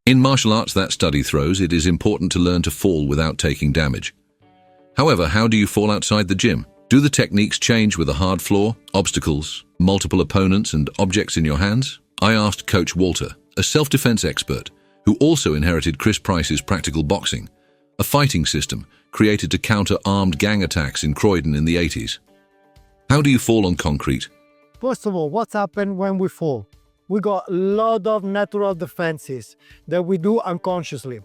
In martial arts that study throws, it is important to learn to fall without taking damage. However, how do you fall outside the gym? Do the techniques change with a hard floor, obstacles, multiple opponents and objects in your hands? I asked Coach Walter, a self-defense expert, who also inherited Chris Price's practical boxing, a fighting system created to counter armed gang attacks in Croydon in the 80s. How do you fall on concrete? First of all, what's happened when we fall? We got a lot of natural defenses that we do unconsciously.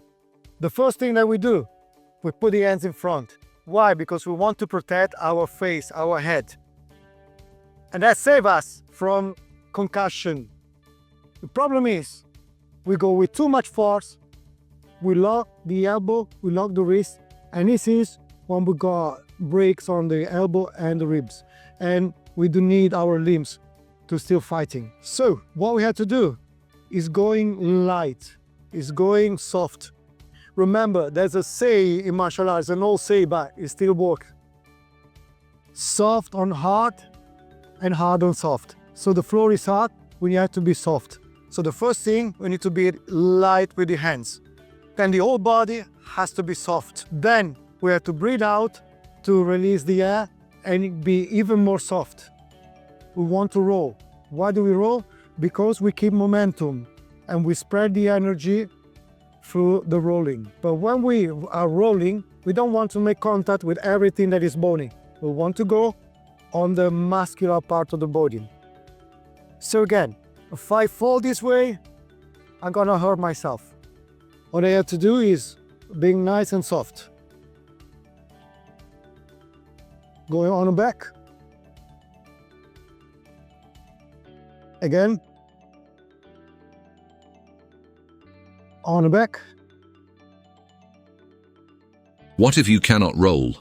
The first thing that we do, we put the hands in front. Why? Because we want to protect our face, our head. And that saves us from concussion. The problem is, we go with too much force, we lock the elbow, we lock the wrist, and this is when we got breaks on the elbow and the ribs. And we do need our limbs to still fighting. So what we have to do is going light, is going soft. Remember, there's a say in martial arts, an old say, but it still works. Soft on hard and hard on soft. So the floor is hard, we have to be soft. So the first thing, we need to be light with the hands. Then the whole body has to be soft. Then we have to breathe out to release the air and be even more soft. We want to roll. Why do we roll? Because we keep momentum and we spread the energy through the rolling. But when we are rolling, we don't want to make contact with everything that is bony. We want to go on the muscular part of the body. So again, if I fall this way, I'm gonna hurt myself. What I have to do is being nice and soft. Going on the back. Again. On the back. What if you cannot roll?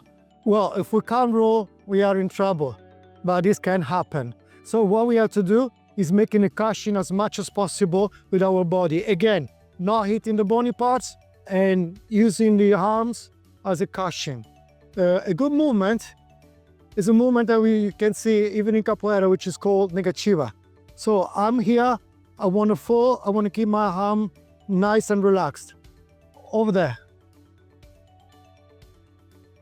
Well, if we can't roll, we are in trouble. But this can happen. So what we have to do is making a cushion as much as possible with our body. Again, not hitting the bony parts and using the arms as a cushion. A good movement is a movement that we can see even in capoeira, which is called negativa. So I'm here, I want to fall, I want to keep my arm nice and relaxed. Over there.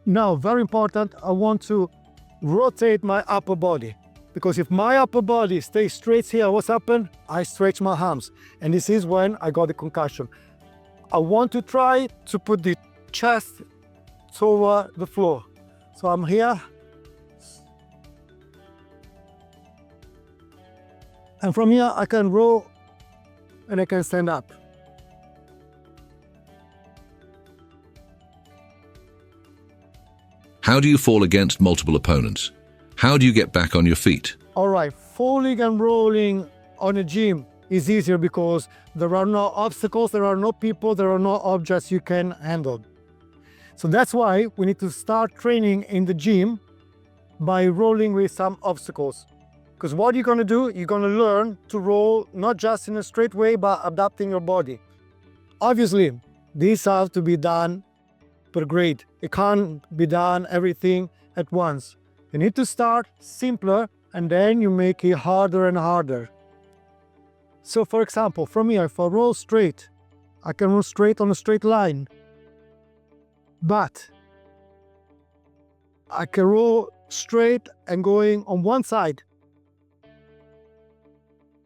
Now, very important, I want to rotate my upper body. Because if my upper body stays straight here, what's happened? I stretch my arms. And this is when I got the concussion. I want to try to put the chest toward the floor. So I'm here. And from here, I can roll and I can stand up. How do you fall against multiple opponents? How do you get back on your feet? All right, falling and rolling on a gym is easier because there are no obstacles, there are no people, there are no objects you can handle. So that's why we need to start training in the gym by rolling with some obstacles. Because what you're going to do, you're going to learn to roll not just in a straight way, but adapting your body. Obviously, these have to be done per grade. It can't be done everything at once. You need to start simpler and then you make it harder and harder. So for example, from here, if I roll straight, I can roll straight on a straight line. But I can roll straight and going on one side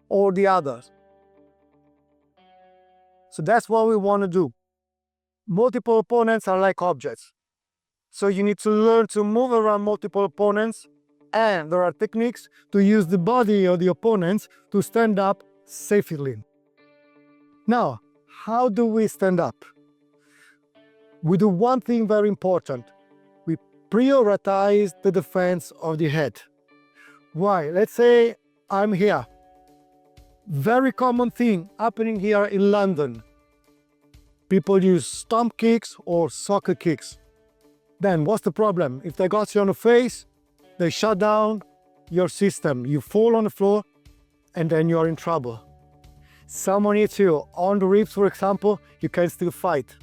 or the other. So that's what we want to do. Multiple opponents are like objects. So you need to learn to move around multiple opponents, and there are techniques to use the body of the opponents to stand up safely. Now, how do we stand up? We do one thing very important. We prioritize the defense of the head. Why? Let's say I'm here. Very common thing happening here in London. People use stomp kicks or soccer kicks. Then what's the problem? If they got you on the face, they shut down your system. You fall on the floor and then you're in trouble. Someone hits you on the ribs, for example, you can still fight.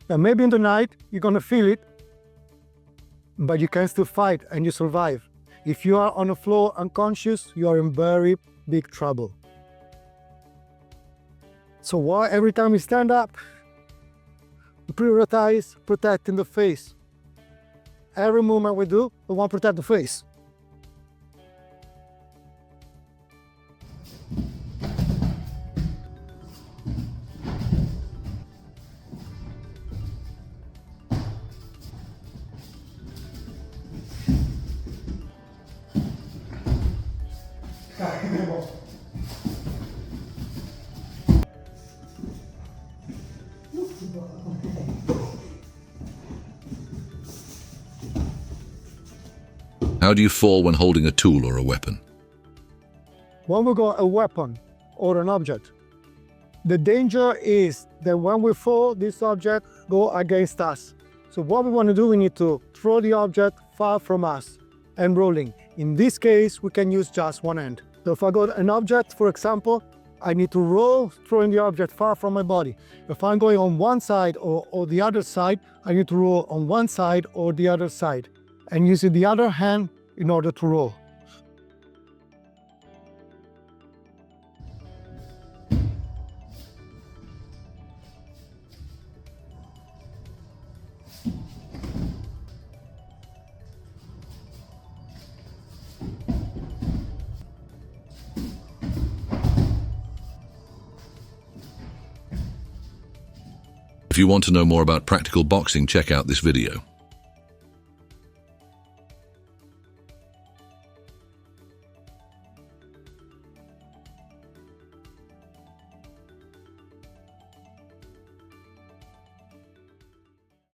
Now maybe in the night you're gonna feel it, but you can still fight and you survive. If you are on the floor unconscious, you are in very big trouble. So why every time we stand up, we prioritize protecting the face. Every movement we do, we want to protect the face. How do you fall when holding a tool or a weapon? When we got a weapon or an object, the danger is that when we fall, this object go against us. So what we want to do, we need to throw the object far from us and rolling. In this case, we can use just one end. So if I got an object, for example, I need to roll, throwing the object far from my body. If I'm going on one side or the other side, I need to roll on one side or the other side and using the other hand in order to roll. If you want to know more about practical boxing, check out this video.